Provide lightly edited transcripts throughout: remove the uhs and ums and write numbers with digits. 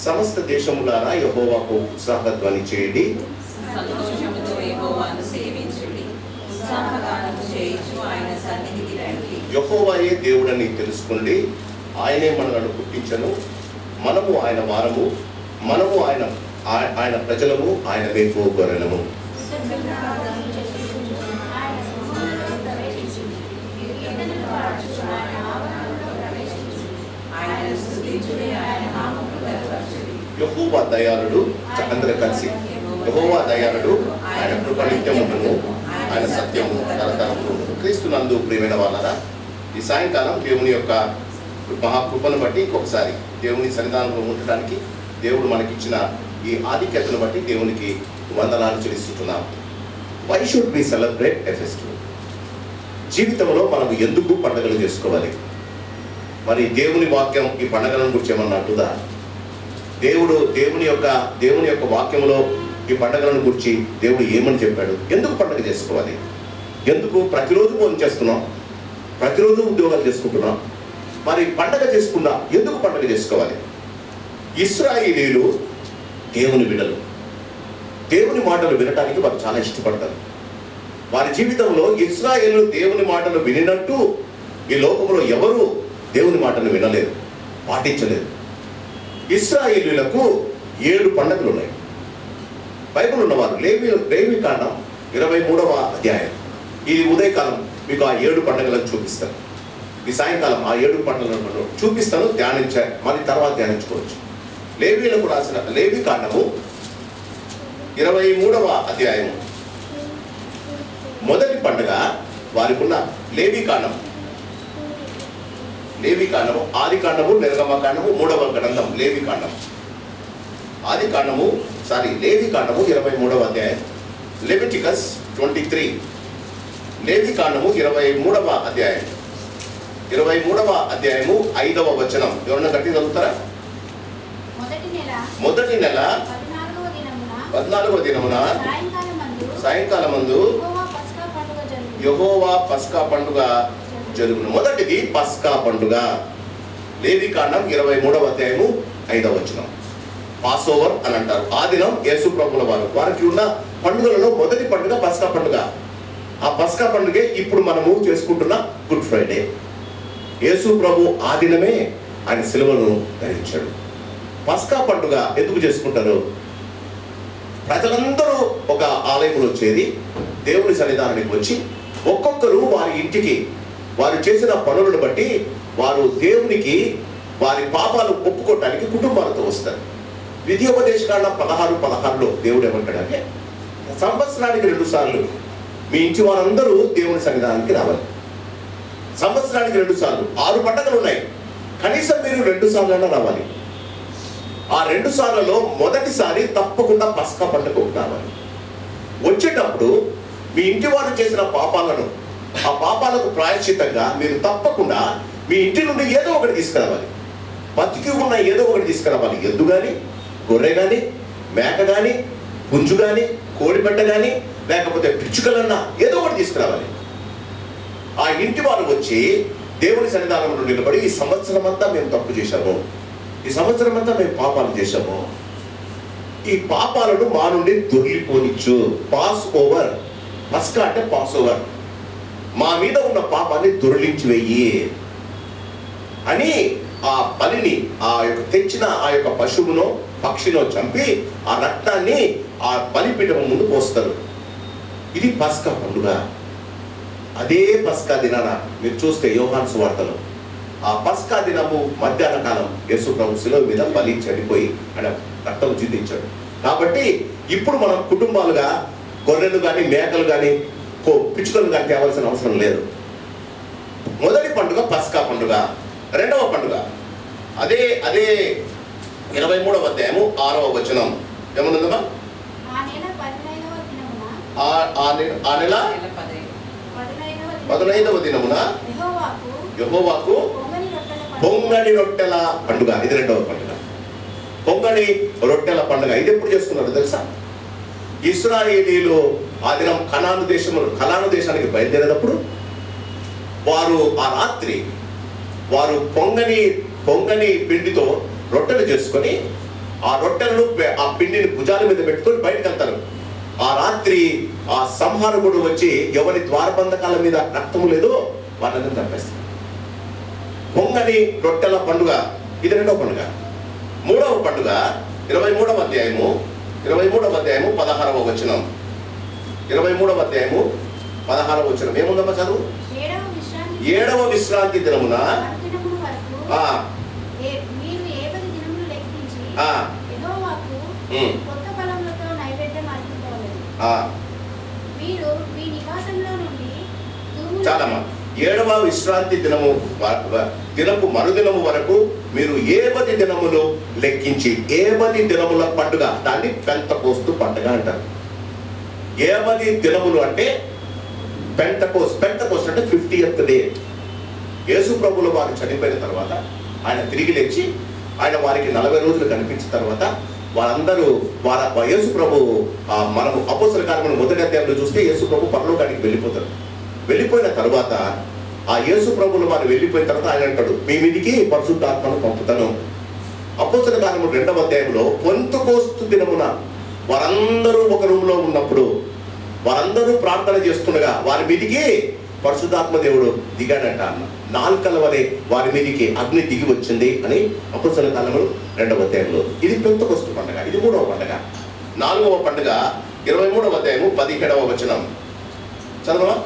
సమస్త దేశములారా యెహోవాకు ఉత్సాహధ్వని చేయండి, సంతోషముతో యెహోవాను సేవించుడి, ఉత్సాహగానము చేయుచు ఆయన సన్నిధికి రండి. యెహోవాయే దేవుడని తెలుసుకోండి, ఆయనే మనలను పుట్టించను, మనము ఆయన వారము, మనము ఆయన ప్రజలము, ఆయన వేపు గొర్రెలము. యెహోవా దయాళుడు, అందరూ కలిసి యెహోవా దయాళుడు, ఆయన కృప నిత్యమును, ఆయన సత్యము తరతరములు. క్రీస్తునందు ప్రియమైన వాళ్ళరా, ఈ సాయంకాలం దేవుని యొక్క మహాకృపను బట్టి ఇంకొకసారి దేవుని సన్నిధానంలో ఉండటానికి దేవుడు మనకిచ్చిన ఈ ఆధిక్యతను బట్టి దేవునికి వందనాలు చెల్లిస్తున్నాం. Why should we celebrate a festival? జీవితంలో మనం ఎందుకు పండుగలు చేసుకోవాలి? మరి దేవుని వాక్యం ఈ పండుగలను గురించి ఏమన్నా అంటుందా? దేవుని యొక్క వాక్యంలో ఈ పండుగలను గురించి దేవుడు ఏమని చెప్పాడు? ఎందుకు పండుగ చేసుకోవాలి? ఎందుకు ప్రతిరోజు భోజనం చేస్తున్నాం, ప్రతిరోజు ఉద్యోగాలు చేసుకుంటున్నాం, మరి పండుగ చేసుకున్నా ఎందుకు పండుగ చేసుకోవాలి? ఇశ్రాయేలీయులు దేవుని బిడ్డలు, దేవుని మాటలు వినటానికి వారు చాలా ఇష్టపడతారు. వారి జీవితంలో ఇశ్రాయేలు దేవుని మాటలు వినినట్టు ఈ లోకంలో ఎవరు దేవుని మాటలు వినలేదు, పాటించలేదు. ఇశ్రాయేలీయులకు 7 పండుగలు ఉన్నాయి. బైబిల్ ఉన్నవారు లేవి కాండం 23వ అధ్యాయం, ఈ ఉదయకాలం మీకు ఆ 7 పండుగలను చూపిస్తాను. ఈ సాయంకాలం ఆ 7 పండుగలను చూపిస్తాను, మళ్ళీ తర్వాత ధ్యానించుకోవచ్చు. లేవీలకు రాసిన లేవి కాండము 23వ అధ్యాయము మొదటి పండుగ వారికి ఉన్న లేవి కాండము, ఆది కాండము, నిర్గమ కాండము, 3వ గ్రంథం లేవి కాండము. లేవి కాండము 23వ అధ్యాయం, లెవిటికస్ 23. లేవి కాండము 23వ అధ్యాయం, 23వ అధ్యాయము 5వ వచనం. ఎవరన్నా గట్టి చదువుతారా? మొదటి నెల 14వ దినమున సాయంకాలమందు యెహోవా పస్కా పండుగ జరుగును. మొదటిది పస్కా పండుగ. లేవి కాండం 23వ అధ్యాయము 5వ వచనం. పాస్ ఓవర్ అని అంటారు. ఆ దినం యేసు ప్రభుల వారికి ఉన్న పండుగలలో మొదటి పండుగ పస్కా పండుగ. ఆ పస్కా పండుగే ఇప్పుడు మనము చేసుకుంటున్న గుడ్ ఫ్రైడే. యేసు ప్రభు ఆ దినమే ఆయన సిలువను ధరించాడు. పస్కా పండుగ ఎందుకు చేసుకుంటారు? ప్రజలందరూ ఒక ఆలయంలో చేరి దేవుని సన్నిధానానికి వచ్చి ఒక్కొక్కరు వారి ఇంటికి వారు చేసిన పనులను బట్టి వారు దేవునికి వారి పాపాలు ఒప్పుకోవటానికి కుటుంబాలతో వస్తారు. విధియోపదేశకాండం 16:16లో దేవుడు ఏమంటాడంటే, సంవత్సరానికి 2 సార్లు మీ ఇంటి వారందరూ దేవుని సన్నిధానానికి రావాలి. సంవత్సరానికి 2 సార్లు 6 పండుగలు ఉన్నాయి, కనీసం మీరు 2 సార్లు రావాలి. ఆ 2 సార్లలో మొదటిసారి తప్పకుండా పస్కా పండుగ రావాలి. వచ్చేటప్పుడు మీ ఇంటి వారు చేసిన పాపాలను, ఆ పాపాలకు ప్రాయశ్చిత్తంగా మీరు తప్పకుండా మీ ఇంటి నుండి ఏదో ఒకటి తీసుకురావాలి. బతికి ఉన్న ఏదో ఒకటి తీసుకురావాలి. ఎద్దు కానీ, గొర్రె కానీ, మేక కానీ, పుంజు కానీ, కోడిపెట్ట కానీ, లేకపోతే పిచ్చుకలన్నా ఏదో ఒకటి తీసుకురావాలి. ఆ ఇంటి వారు వచ్చి దేవుని సన్నిధానంలో నిలబడి, ఈ సంవత్సరం అంతా మేము తప్పు చేశాము, ఈ సంవత్సరం అంతా మేము పాపాలు చేశాము, ఈ పాపాలను మా నుండి దొరికిపోనిచ్చు. Pass over. పస్కా అంటే పాస్ ఓవర్. మా మీద ఉన్న పాపాన్ని దొరిలించి వెయ్యి అని ఆ బలిని, తెచ్చిన ఆ యొక్క పశువునో పక్షినో చంపి ఆ రక్తాన్ని ఆ బలిపీఠం ముందు పోస్తారు. ఇది పస్కా పండుగ. అదే పస్కా దినాన మీరు చూస్తే యోహాను సువార్తలో ఆ పస్కా దినము మధ్యాహ్న కాలం యేసు ప్రభు శిలువ మీద బలి చనిపోయి ఆయన రక్తం చిందించాడు. కాబట్టి ఇప్పుడు మనం కుటుంబాలుగా గొర్రెలు కానీ, మేకలు కానీ, పిచ్చుకలు కానీ తేవాల్సిన అవసరం లేదు. మొదటి పండుగ పస్కా పండుగ. రెండవ పండుగ అదే 23వ అధ్యాయము 6వ వచనం ఏమన్నదమ్మా? ఆ నెల 15వ దినమున యెహోవాకు పొంగని రొట్టెల పండుగ. ఇది రెండవ పండుగ, పొంగని రొట్టెల పండుగ. ఇది ఎప్పుడు చేసుకున్నారో తెలుసా? ఇశ్రాయేలీలు ఆ దినం కనాను దేశానికి బయలుదేరేటప్పుడు వారు ఆ రాత్రి వారు పొంగని పిండితో రొట్టెలు చేసుకొని ఆ రొట్టెలను ఆ పిండిని భుజాల మీద పెట్టుకొని బయటకు వెళ్తారు. ఆ రాత్రి ఆ సంహారకుడు వచ్చి ఎవరి ద్వారబంధకాల మీద రక్తము లేదో వాళ్ళని చంపేస్తారు. పొంగని రొట్టెల పండుగ ఇది రెండవ పండుగ. మూడవ పండుగ 23వ అధ్యాయము 16వ వచనం. 23వ అధ్యాయము 16వ వచనం ఏముందమ్మా చదువు. 7వ విశ్రాంతి దినమున చాలమ్మా. 7వ విశ్రాంతి దినపు మరుదినము వరకు మీరు 7 దినములు లెక్కించి 7 దినముల పండుగ, దాన్ని పెంతకోస్తు పండుగ అంటారు. 7 దినములు అంటే పెంతకోస్తు అంటే 50th డే. యేసు ప్రభువుల వారు చనిపోయిన తర్వాత ఆయన తిరిగి లేచి ఆయన వారికి 40 రోజులు కనిపించిన తర్వాత వారందరూ యేసు ప్రభు మనము అపోస్తల కార్యములు మొదటి అధ్యాయంలో చూస్తే యేసు ప్రభు పరలోకానికి వెళ్ళిపోతారు. వెళ్ళిపోయిన తర్వాత ఆ యేసు ప్రభువుల వారు వెళ్ళిపోయిన తర్వాత ఆయన అంటాడు, మీ మీదికి పరిశుద్ధాత్మను పంపుతాను. అపోస్తల కార్యములు 2వ అధ్యాయంలో పెంతెకోస్తు దినమున వారందరూ ఒక రూమ్లో ఉన్నప్పుడు వారందరూ ప్రార్థన చేస్తుండగా వారి మీదికి పరిశుద్ధాత్మ దేవుడు దిగాడంట అన్న. నాల్కల వలె వారి మీదికి అగ్ని దిగి వచ్చింది అని అపోస్తల కార్యములు 2వ అధ్యాయంలో. ఇది పెంతెకోస్తు పండుగ. ఇది 3వ పండుగ. 4వ పండుగ 23వ అధ్యాయము 17వ వచనం చదవా.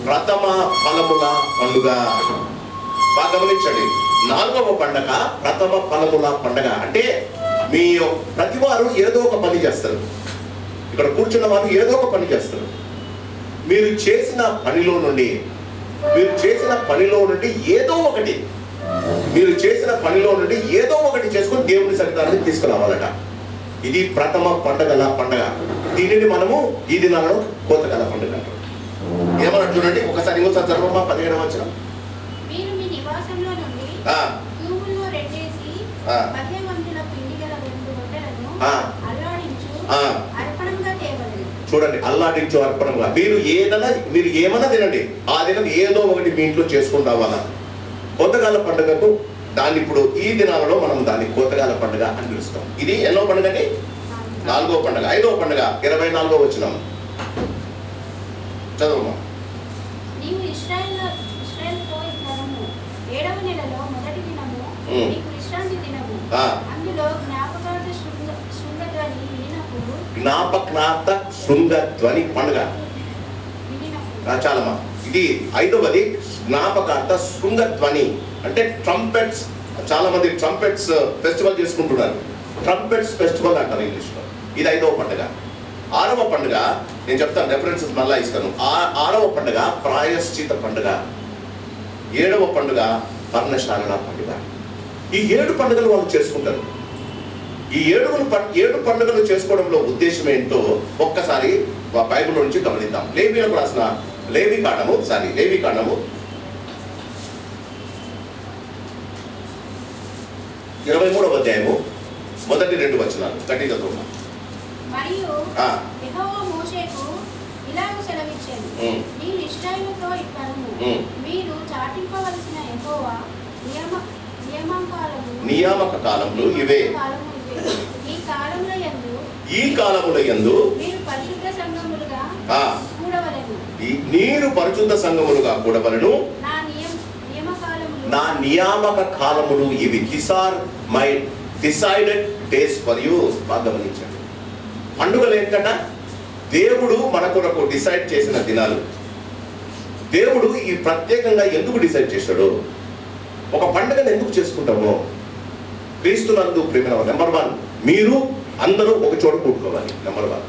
ప్రథమ ఫలముల పండుగ. బాగా గమనించండి. 4వ పండుగ ప్రథమ ఫలముల పండుగ. అంటే మీ ప్రతి వారు ఏదో ఒక పని చేస్తారు. ఇక్కడ కూర్చున్న వారు ఏదో ఒక పని చేస్తారు. మీరు చేసిన పనిలో నుండి ఏదో ఒకటి చేసుకొని దేవుని సన్నిధానానికి తీసుకురావాలట. ఇది ప్రథమ పండుగల పండుగ. దీనిని మనము ఈ దినాలలో కోతకాల పండుగ అంటారు. ఏమన్నా చూడండి ఒకసారి ఇంకోసారి చదవమ్మా. 17వ వచనం. చూడండి, అల్లాడించు అర్పణంగా. మీరు ఏమన్నా తినండి, ఆ దినం ఏదో ఒకటి మీ ఇంట్లో చేసుకుని రావాలా. కోతకాల పండుగకు దాన్ని ఇప్పుడు ఈ దినాలలో మనం దాన్ని కోతకాల పండుగ అని పిలుస్తాం. ఇది ఎన్నో పండుగ అండి? 4వ పండుగ. 5వ పండుగ 24వ వచనం చదవమ్మా. జ్ఞాపకార్థ శృంగధ్వని పండుగ. చాలమ్మా. ఇది 5వది జ్ఞాపకార్థ శృంగధ్వని అంటే ట్రంపెట్స్. చాలా మంది ట్రంపెట్స్ ఫెస్టివల్ చేసుకుంటున్నారు. ట్రంపెట్స్ ఫెస్టివల్ అంటారు ఇంగ్లీష్లో. ఇది 5వ పండుగ. 6వ పండుగ నేను చెప్తాను, రెఫరెన్సెస్ మళ్ళా ఇస్తాను. 6వ పండుగ ప్రాయశ్చిత పండుగ. 7వ పండుగ పర్ణశాలల పండుగ. ఈ 7 పండుగలు వాళ్ళు చేసుకుంటారు. ఈ 7 పండుగలు చేసుకోవడంలో ఉద్దేశం ఏంటో ఒక్కసారి బైబిల్ నుంచి గమనిద్దాం. లేవీలకు రాసిన లేవీ కాండము 23వ అధ్యాయము మొదటి 2 వచనాలు గట్టిగా చదువుతాం. మరియు యెహోవా మోషేకు ఇలాగ సెలవిచ్చాడు, నీవు ఇశ్రాయేలుతో ఇట్లనుము, మీరు చాటింపవలసిన యెహోవా నియామక కాలములు ఇవే. ఈ కాలముల యందు మీరు పరిశుద్ధ సంఘములుగా కూడవలెను. నా నియామక కాలములు ఇవి. These are my decided days for you. బాగా గమనించండి. పండుగలు ఏంటంట? దేవుడు మన కొరకు డిసైడ్ చేసిన దినాలు. దేవుడు ఈ ప్రత్యేకంగా ఎందుకు డిసైడ్ చేశాడు? ఒక పండుగను ఎందుకు చేసుకుంటామో క్రీస్తునందు ప్రేమ. నెంబర్ 1, మీరు అందరూ ఒక చోట కూడుకోవాలి. నెంబర్ 1.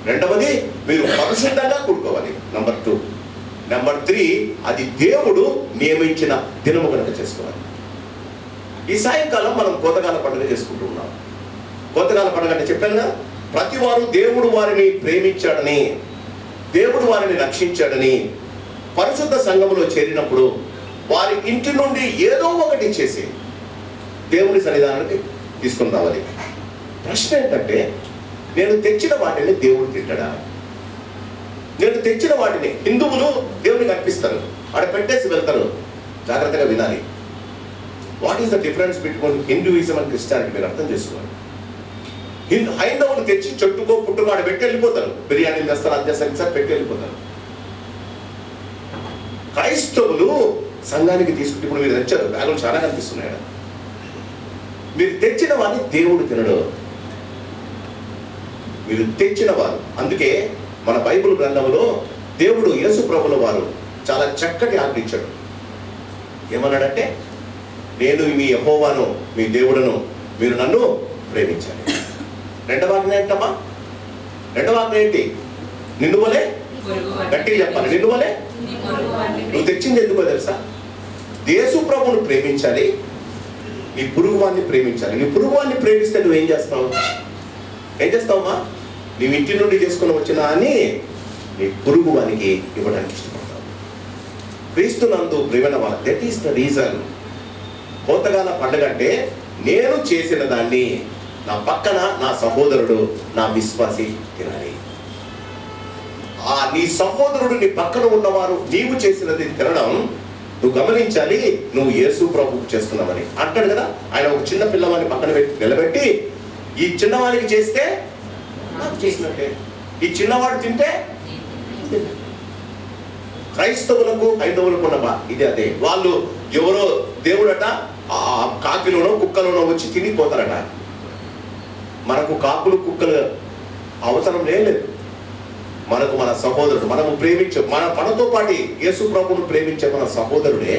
రెండవది, మీరు పరిశుద్ధంగా కూడుకోవాలి. నెంబర్ 2. నెంబర్ 3, అది దేవుడు నియమించిన దినము కనుక చేసుకోవాలి. ఈ సాయంకాలం మనం కోతకాల పండుగ చేసుకుంటూ ఉన్నాం. కోతకాల పండుగ అంటే చెప్పాను కదా, ప్రతి వారు దేవుడు వారిని ప్రేమించాడని, దేవుడు వారిని రక్షించాడని పరిశుద్ధ సంఘములో చేరినప్పుడు వారి ఇంటి నుండి ఏదో ఒకటి చేసి దేవుని సన్నిధానానికి తీసుకుని రావాలి. ప్రశ్న ఏంటంటే, నేను తెచ్చిన వాటిని దేవుడు తింటాడా? నేను తెచ్చిన వాటిని హిందువులు దేవునికి అర్పిస్తారు, ఆడ పెట్టేసి వెళ్తారు. జాగ్రత్తగా వినాలి. What is the difference between Hinduism and Christianity? మీరు అర్థం చేసుకోవాలి. హైందవులు తెచ్చి చెట్టుకో పుట్టుకో ఆడ పెట్టి వెళ్ళిపోతారు, బిర్యానీలు చేస్తారు, అది చేస్తారు, సార్ పెట్టి వెళ్ళిపోతారు. క్రైస్తవులు సంఘానికి తీసుకుంటే, ఇప్పుడు మీరు తెచ్చారు, బ్యాగులు చాలా కనిపిస్తున్నాయి. మీరు తెచ్చిన వారిని దేవుడు తినడు, మీరు తెచ్చిన వారు. అందుకే మన బైబిల్ గ్రంథంలో దేవుడు యేసు ప్రభుల వారు చాలా చక్కటి ఆజ్ఞ ఇచ్చాడు. ఏమన్నాడంటే, నేను మీ యెహోవాను మీ దేవుడను, మీరు నన్ను ప్రేమించాలి. రెండవ ఆజ్ఞ ఏంటమ్మా? రెండవ ఆజ్ఞ ఏంటి? నిన్ను వలే, గట్టిగా చెప్పాలి, నిన్ను వలే. నువ్వు తెచ్చింది ఎందుకో తెలుసా? యేసు ప్రభువును ప్రేమించాలి, నీ పొరుగువాన్ని ప్రేమించాలి. నీ పొరుగువాన్ని ప్రేమిస్తే నువ్వేం చేస్తావు? ఏం చేస్తావమ్మా? నీవు ఇంటి నుండి చేసుకుని వచ్చిన అని నీ పొరుగువానికి ఇవ్వడానికి ఇష్టపడతావు. క్రీస్తునందు ప్రేమైన వాళ్ళ, దట్ ఈస్ ద రీజన్. కోతగాల పండుగ అంటే, నేను చేసిన దాన్ని నా పక్కన నా సహోదరుడు, నా విశ్వాసి తినాలి. నీ సహోదరుడు, నీ పక్కన ఉన్నవారు నీవు చేసినది తినడం నువ్వు గమనించాలి. నువ్వు యేసు ప్రభువుకు చేస్తున్నావని అంటాడు కదా. ఆయన ఒక చిన్న పిల్లవాడిని పక్కన నిలబెట్టి, ఈ చిన్నవాడికి చేస్తే నాకు చేసినట్టే, ఈ చిన్నవాడు తింటే. క్రైస్తవులకు హైందవులకు ఉన్న ఇది అదే. వాళ్ళు ఎవరో దేవుడట కాకిలోనో కుక్కలోనో వచ్చి తినిపోతారట. మనకు కాకులు కుక్కలు అవసరం లేదు. మనకు మన సహోదరుడు, మనము ప్రేమించే, మనతో పాటు యేసు ప్రభువును ప్రేమించే మన సహోదరుడే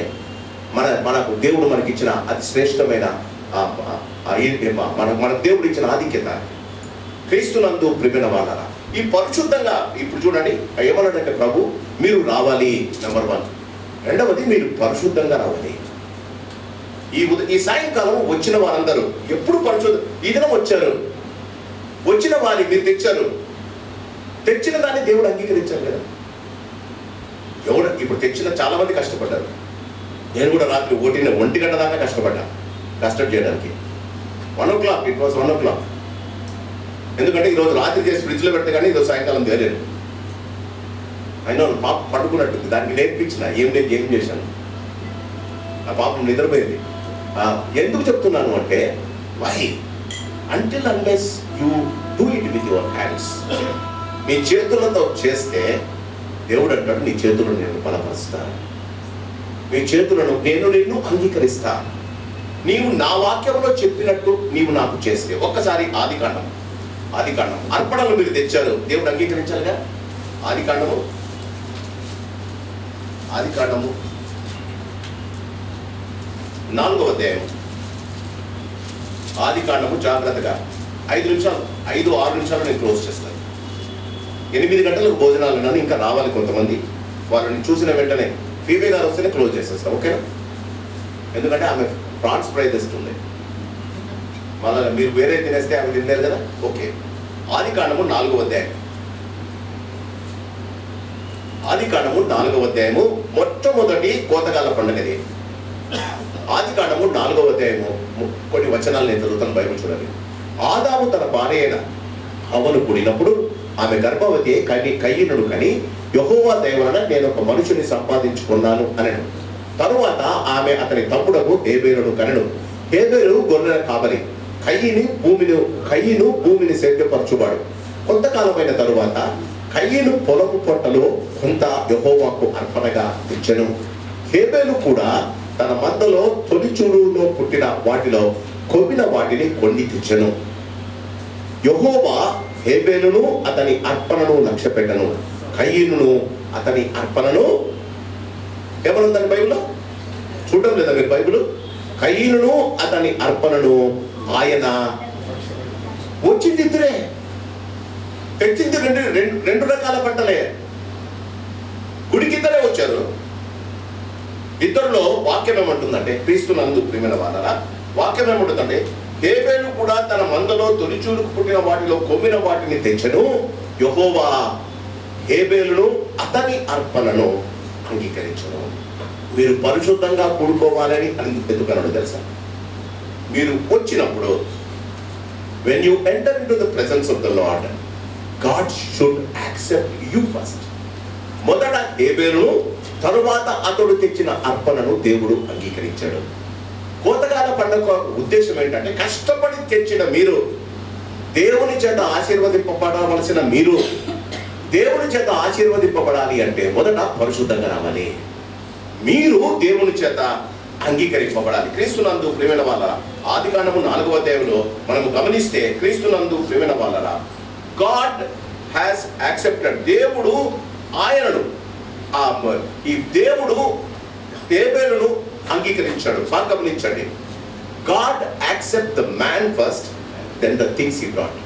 మనకు దేవుడు మనకిచ్చిన అతి శ్రేష్టమైన మన దేవుడు ఇచ్చిన ఆధిక్యత. క్రీస్తునందు ప్రేమైన వాళ్ళ ఈ పరిశుద్ధంగా ఇప్పుడు చూడండి ఏమన్నాడంటే, ప్రభు మీరు రావాలి, నెంబర్ 1. రెండవది, మీరు పరిశుద్ధంగా రావాలి. ఈ సాయంకాలం వచ్చిన వారందరూ ఎప్పుడు ఈ దినం వచ్చారు, వచ్చిన వారి మీరు తెచ్చారు, తెచ్చిన దాన్ని దేవుడు అంగీకరించారు కదా. ఎవడు ఇప్పుడు తెచ్చిన చాలా మంది కష్టపడ్డారు. నేను కూడా రాత్రి 1 గంట దాకా కష్టపడ్డా, కస్టర్డ్ చేయడానికి. 1 o'clock, ఇట్ వాజ్ 1 o'clock. ఎందుకంటే ఈరోజు రాత్రి చేసి ఫ్రిడ్జ్లో పెడితే కానీ ఈరోజు సాయంకాలం తేలేరు. అయినా పాప పడుకున్నట్టుంది, దానికి నేర్పించిన ఏం చేశాను. ఆ పాపం నిద్రపోయింది. ఎందుకు చెప్తున్నాను అంటే, why until unless you do it with your hands. మీ చేతులతో చేస్తే దేవుడు అంటాడు, నీ చేతులను నేను బలపరుస్తా, మీ చేతులను నేను నిన్ను అంగీకరిస్తా. నీవు నా వాక్యంలో చెప్పినట్టు నీవు నాకు చేస్తే. ఒక్కసారి ఆదికాండం అర్పణలు మీరు తెచ్చారు, దేవుడు అంగీకరించాలిగా. ఆదికాండము 4వ అధ్యాయం. ఆదికాండము జాగ్రత్తగా 5-6 నిమిషాలు నేను క్లోజ్ చేస్తాను. 8 గంటలకు భోజనాలు ఉన్నాను, ఇంకా రావాలి కొంతమంది. వాళ్ళని చూసిన వెంటనే ఫీవే గారు వస్తేనే క్లోజ్ చేసేస్తాం, ఓకేనా? ఎందుకంటే ఆమె ప్రాన్స్ ఫ్రై తెస్తుంది, మళ్ళీ మీరు వేరే తినేస్తే ఆమె తినలేరు కదా. ఓకే, ఆదికాండము 4వ అధ్యాయము మొట్టమొదటి కోతగాల పండుగది. ఆదికాండము 4వ అధ్యాయము కొన్ని వచనాలు నేను చదువుతాను, బైబిల్ చూడండి. ఆదాము తన భార్య అయిన హవ్వను కూడినప్పుడు ఆమె గర్భవతి కయీనుడు కని, యెహోవా దయ వలన నేను ఒక మనుషుని సంపాదించుకున్నాను అనెను. తరువాత ఆమె అతని తమ్ముడకు హేబేలును కనెను. హేబేలు గొర్రెల కాపరి, కయీను భూమిని సేద్యపరచువాడు. కొంతకాలమైన తరువాత కయీను పొలము పొట్టలో కొంత యెహోవాకు అర్పణగా తెచ్చెను. హేబేలు కూడా తన మందలో తొలిచూలులో పుట్టిన వాటిలో కొవ్విన వాటిని కొన్ని తెచ్చెను. యెహోవా హేబేలును అతని అర్పణను లక్ష్యపెట్టను, కయీనును అతని అర్పణను. ఏమనుందని బైబిల్లో? చూడడం లేదా మీరు బైబిల్? కయీనును అతని అర్పణను ఆయన వచ్చింది ఇద్దరే, తెచ్చింది రెండు రకాల పంటలే. గుడికి ఇద్దరే వచ్చారు. ఇద్దరులో వాక్యం ఏమంటుందంటే, క్రీస్తునందు ప్రియమైన వారలా, వాక్యం ఏమంటుందంటే, హేబేలు కూడా తన మందలో తొలిచూలుకు పుట్టిన వాటిలో కొమ్మిన వాటిని తెచ్చెను. యెహోవా హేబేలును అతని అర్పణను అంగీకరించను. మీరు పరిశుద్ధంగా కూడుకోవాలని ఎందుకన్నాడు తెలుసా? మీరు వచ్చినప్పుడు when you enter in to the presence of the lord, God should accept you first. మొదట హేబేలును, తరువాత అతడు తెచ్చిన అర్పణను దేవుడు అంగీకరించాడు. కోతకాల పండుగ ఉద్దేశం ఏంటంటే, కష్టపడి తెచ్చిన మీరు, దేవుని చేత ఆశీర్వదింపబడవలసిన మీరు, దేవుని చేత ఆశీర్వదింపబడాలి అంటే మొదట పరిశుద్ధంగా రావాలి. మీరు దేవుని చేత అంగీకరింపబడాలి. క్రీస్తునందు ప్రియమైన వాళ్ళరా, ఆదికాండము 4వ అధ్యాయంలో మనము గమనిస్తే, క్రీస్తునందు ప్రియమైన వాళ్ళరా, గాడ్ హ్యాస్ యాక్సెప్టెడ్, దేవుడు ఆయనను, ఈ దేవుడు హేబేలును అంగీకరించాడు. బాగా గమనించండి, God accept the man first, then the things he brought.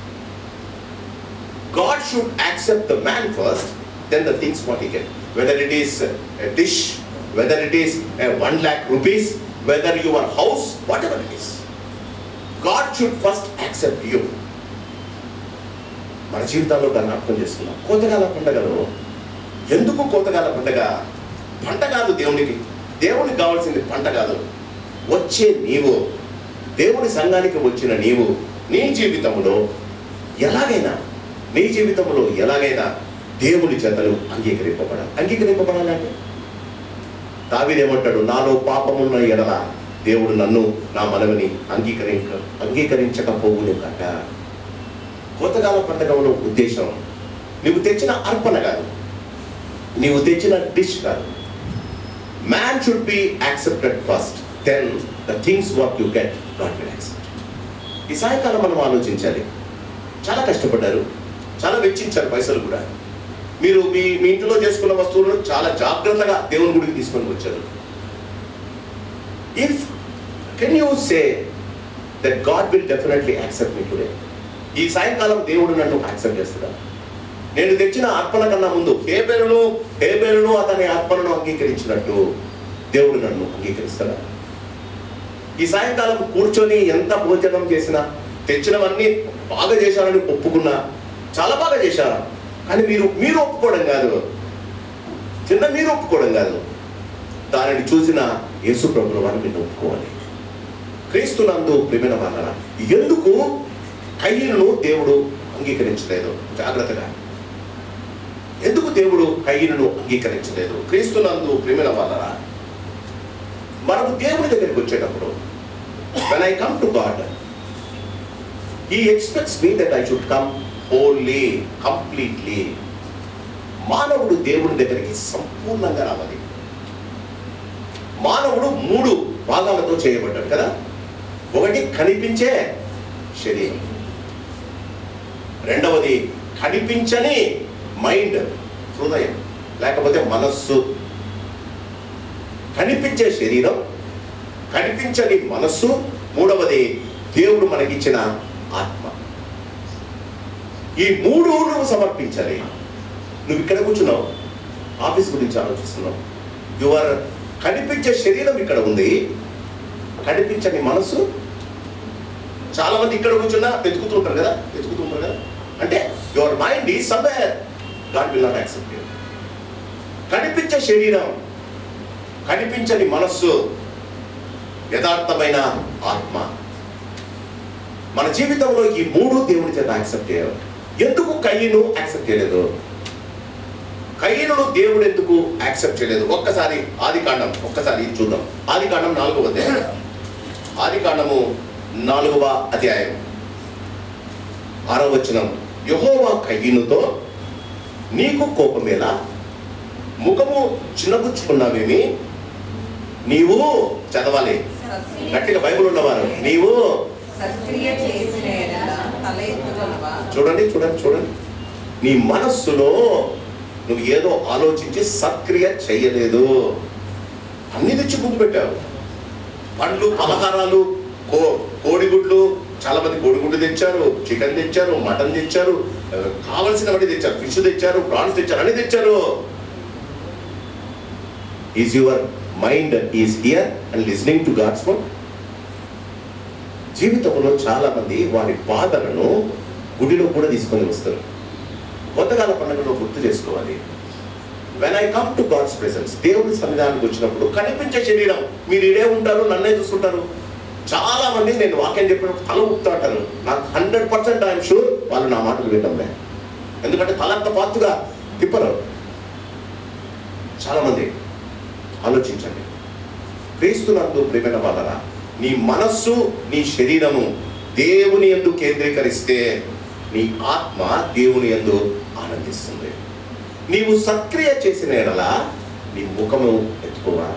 God should accept the man first, then the things what he get. Whether it is a dish, whether it is a 1 lakh rupees, whether your house, whatever it is, God should first accept you. మన జీవితాల్లో దాన్ని అర్థం చేసుకున్నాం. కోతకాల పండగలో ఎందుకు కోతకాల పండగ? పంట కాదు దేవునికి, దేవునికి కావాల్సింది పంట కాదు. వచ్చే నీవు, దేవుని సంఘానికి వచ్చిన నీవు, నీ జీవితంలో ఎలాగైనా దేవుని చేతను అంగీకరింపబడాలంటే దావీదేమంటాడు, నాలో పాపమున్న ఎడల దేవుడు నన్ను, నా మనవిని అంగీకరించకపోవును కట. కోతకాల పండుగలో ఉద్దేశం నువ్వు తెచ్చిన అర్పణ కాదు, నీవు తెచ్చిన డిష్ కాదు. Man should be accepted first, then the things what you get God will accept. ఈ సాయంకాలం మనం ఆలోచించాలి. చాలా కష్టపడ్డారు, చాలా వెచ్చించారు పైసలు కూడా. మీరు మీ ఇంట్లో చేసుకున్న వస్తువులను చాలా జాగ్రత్తగా దేవుని గుడికి తీసుకొని వచ్చారు. If can you say that God will definitely accept me today? ఈ సాయంకాలం దేవుడు నన్ను యాక్సెప్ట్ చేస్తాడా? నేను తెచ్చిన అర్పణ కన్నా ముందు హేబేలును అతని అర్పణను అంగీకరించినట్టు దేవుడు నన్ను అంగీకరిస్తాడా? ఈ సాయంకాలం కూర్చొని ఎంత భోజనం చేసినా, తెచ్చినవన్నీ బాగా చేశారని ఒప్పుకున్నా, చాలా బాగా చేశారు, కానీ మీరు ఒప్పుకోవడం కాదు, మీరు ఒప్పుకోవడం కాదు, దానిని చూసిన యేసు ప్రభువు వారు మీరు ఒప్పుకోవాలి. క్రీస్తునందు ప్రియమైన వాళ్ళరా, ఎందుకు కయీనును దేవుడు అంగీకరించలేదు? జాగ్రత్తగా, ఎందుకు దేవుడు కయీనును అంగీకరించలేదు? క్రీస్తునందు ప్రియమైన వాళ్ళరా, మనము దేవుని దగ్గరికి వచ్చేటప్పుడు, when I come to God, He expects me that I should come wholly, completely. మానవుడు దేవుని దగ్గరికి సంపూర్ణంగా రావాలి. మానవుడు 3 భాగాలతో చేయబడ్డాడు కదా. ఒకటి కనిపించే శరీరం, రెండవది కనిపించని మైండ్, హృదయం లేకపోతే మనస్సు. కనిపించే శరీరం, కనిపించని మనస్సు, మూడవది దేవుడు మనకిచ్చిన ఆత్మ. ఈ 3 నువ్వు సమర్పించాలి. నువ్వు ఇక్కడ కూర్చున్నావు, ఆఫీస్ గురించి ఆలోచిస్తున్నావు, యువర్ కనిపించే శరీరం ఇక్కడ ఉంది, కనిపించని మనస్సు. చాలా మంది ఇక్కడ కూర్చున్నా వెతుకుతుంటారు కదా, అంటే your mind is somewhere, God will not accept you. కనిపించే శరీరం, కనిపించని మనస్సు, యథార్థమైన ఆత్మ. మన జీవితంలో ఈ 3 దేవుని చేత యాక్సెప్ట్ చేయాలి. ఎందుకు కయీను యాక్సెప్ట్ చేయలేదు? కయీనును దేవుడు ఎందుకు యాక్సెప్ట్ చేయలేదు? ఒక్కసారి ఆదికాండం చూద్దాం. ఆదికాండం 4వ అధ్యాయం, ఆదికాండము 4వ అధ్యాయం 6వ వచనం. యెహోవా కయీనుతో, నీకు కోపమేలా, ముఖము చిన్నబుచ్చుకున్నావేమి? నీవు చదవాలి గట్టిగా, బైబిల్ ఉన్నవారు, నీవు చూడండి, నీ మనస్సులో నువ్వు ఏదో ఆలోచించి సక్రియ చెయ్యలేదు. అన్ని తెచ్చి ముందు పెట్టావు, పండ్లు, పలహారాలు, కోడిగుడ్లు. చాలా మంది కోడిగుడ్లు తెచ్చారు, చికెన్ తెచ్చారు, మటన్ తెచ్చారు, కావలసినవన్నీ తెచ్చారు, ఫిష్ తెచ్చారు, ప్రాన్స్ తెచ్చారు, అన్ని తెచ్చారు. Is your mind is here and listening to God's word? జీవితంలో చాలా మంది వారి బాధలను గుడిలో కూడా తీసుకొని వస్తారు. కొత్తకాల పండుగలో గుర్తు చేసుకోవాలి. When I come to God's presence, దేవుని సన్నిధానానికి వచ్చినప్పుడు కనిపించే శరీరం, మీరు ఇడే ఉంటారు, నన్నే చూస్తుంటారు. చాలా మంది నేను వాక్యం చెప్పినప్పుడు తల ఊపుతా అంటారు. నాకు 100% మాటలు వింటాంలే, ఎందుకంటే తలంత పాతుగా తిప్పరు చాలామంది. ఆలోచించండి, క్రీస్తునందు ప్రియమైన వాళ్ళరా, నీ మనస్సు నీ శరీరము దేవుని యందు కేంద్రీకరిస్తే నీ ఆత్మ దేవుని యందు ఆనందిస్తుంది. నీవు సక్రియ చేసిన ఎడల నీ ముఖము ఎత్తుకోవా.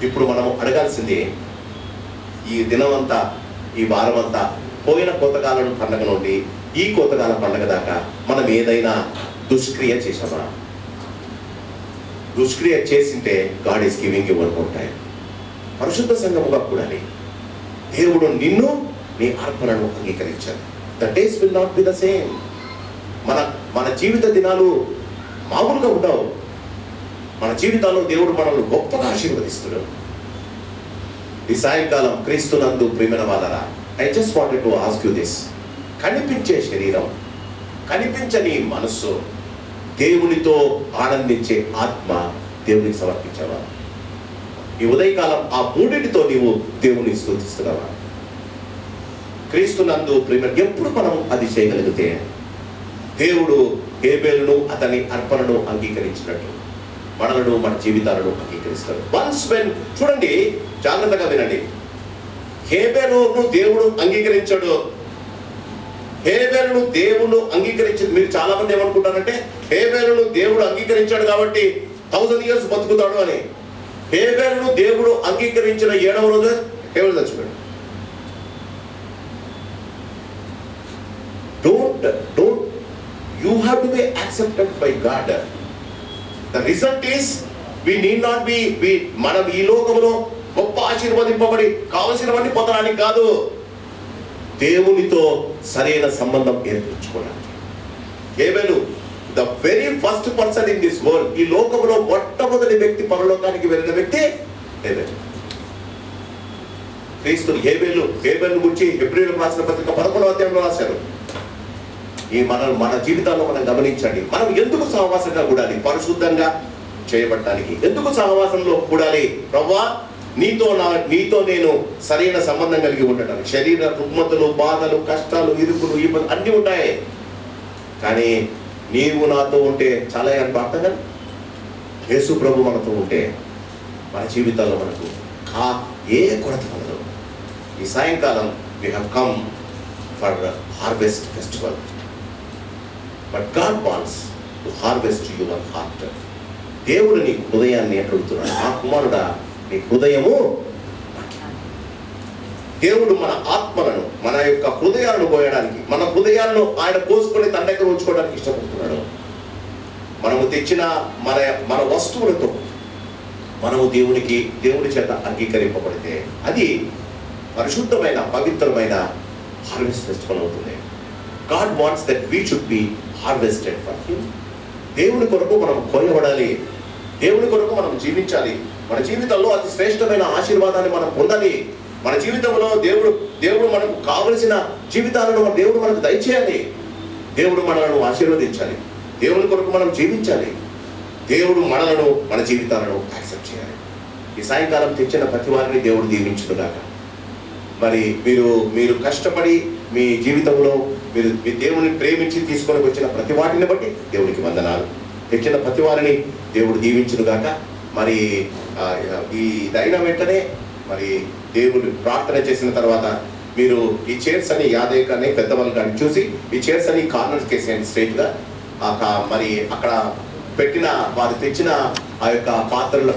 ఇప్పుడు మనం అడగాల్సింది, ఈ దినమంతా ఈ వారమంతా పోయిన కోతకాలం పండగ నుండి ఈ కోతకాల పండగ దాకా మనం ఏదైనా దుష్క్రియ చేసామా? దుష్క్రియ చేసింటే God is giving you one more time. పరిశుద్ధ సంఘముగా కూడాలి. దేవుడు నిన్ను నీ అర్పణను అంగీకరించాడు. The days will not be the same. మన జీవిత దినాలు మామూలుగా ఉండవు. మన జీవితాల్లో దేవుడు మనల్ని గొప్పగా ఆశీర్వదిస్తున్నాడు. ఈ సాయంకాలం క్రీస్తునందు ప్రియమైన వాళ్ళరా, I just wanted to ask you this. కనిపించే శరీరం, కనిపించని మనస్సు, దేవునితో ఆనందించే ఆత్మ దేవునికి సమర్పించావా? ఈ ఉదయకాలం ఆ మూడింటితో నీవు దేవుని స్తుతిస్తున్నావా? క్రీస్తునందు ప్రియమైన ఎప్పుడు మనం అది చేయగలిగితే దేవుడు హేబేలును అతని అర్పణను అంగీకరించినట్టు మనలను, మన జీవితాలను అంగీకరిస్తాడు. వన్స్ వెన్, చూడండి జాగ్రత్తగా వినండి, హేబేలును దేవుడు అంగీకరించాడు. హేబేలును దేవుడు అంగీకరించింది. మీరు చాలా మంది ఏమనుకుంటారంటే హేబేలును దేవుడు అంగీకరించాడు కాబట్టి 1000 years బతుకుతాడు అని. హేబేలును దేవుడు అంగీకరించిన 7వ రోజు హేబేలు చచ్చిపోయాడు. Don't you have to be accepted by God. The result is we need not be మనం ఈ లోకంలో గొప్ప ఆశీర్వదింపబడి కావలసినవన్నీ పొందడానికి కాదు, దేవునితో సరైన సంబంధం ఏర్పరచుకోవడానికి. హేబేలు the very first person in this world. ఈ లోకంలో మొట్టమొదటి వ్యక్తి పరలోకానికి వెళ్ళిన వ్యక్తి హేబేలు. క్రీస్తుని హేబేలు గురించి హెబ్రీయులకు రాసిన పత్రిక 11వ అధ్యాయంలో రాశారు. ఈ మన జీవితాల్లో మనం గమనించండి, మనం ఎందుకు సహవాసంగా కూడాలి? పరిశుద్ధంగా చేయబడటానికి. ఎందుకు సహవాసంలో కూడాలి? ప్రభువా, నీతో నేను సరైన సంబంధం కలిగి ఉండటానికి. శరీర రుగ్మతలు, బాధలు, కష్టాలు, ఇరుకులు, ఇబ్బందులు అన్నీ ఉంటాయి, కానీ నీవు నాతో ఉంటే చాలా అని అర్థం కదా. యేసు ప్రభు మనతో ఉంటే మన జీవితాల్లో మనకు ఏ కొరత ఉండదు. ఈ సాయంకాలం we have come for harvest festival, but God wants to harvest your heart. దేవుడు నీ హృదయాన్ని అడుగుతున్నాడు. ఆ కుమారుడా, నీ హృదయము. దేవుడు మన ఆత్మలను, మన యొక్క హృదయాలను పోయడానికి, మన హృదయాలను ఆయన కోసుకొని తన దగ్గర ఉంచుకోవడానికి ఇష్టపడుతున్నాడు. మనము తెచ్చిన మన వస్తువులతో మనము దేవుని చేత అంగీకరింపబడితే అది పరిశుద్ధమైన, పవిత్రమైన హార్వెస్ట్ ఫెస్టివల్ అవుతుంది. God wants that we should be harvested for him. దేవుని కొరకు మనం కోయబడాలి, దేవుని కొరకు మనం జీవించాలి. మన జీవితంలో అతి శ్రేష్టమైన ఆశీర్వాదాన్ని మనం పొందాలి. మన జీవితంలో దేవుడు మనకు కావలసిన జీవితాలను దేవుడు మనకు దయచేయాలి. దేవుడు మనలను ఆశీర్వదించాలి. దేవుని కొరకు మనం జీవించాలి. దేవుడు మన జీవితాలను యాక్సెప్ట్ చేయాలి. ఈ సాయంకాలం తెచ్చిన ప్రతి వారిని దేవుడు దీవించుగాక. మరి మీరు కష్టపడి మీ జీవితంలో మీరు మీ దేవుని ప్రేమించి తీసుకొని వచ్చిన ప్రతి వాటిని బట్టి దేవునికి వందనాలు. తెచ్చిన ప్రతి వారిని దేవుడు దీవించుగాక. మరి అయిన వెంటనే మరి దేవుడు ప్రార్థన చేసిన తర్వాత మీరు ఈ చైర్స్ అని యాదయ్య కానీ పెద్దవాళ్ళు కానీ చూసి ఈ చైర్స్ అని కార్నర్స్ కేసేయండి స్ట్రైట్గా. మరి అక్కడ పెట్టిన వారు తెచ్చిన ఆ యొక్క పాత్రల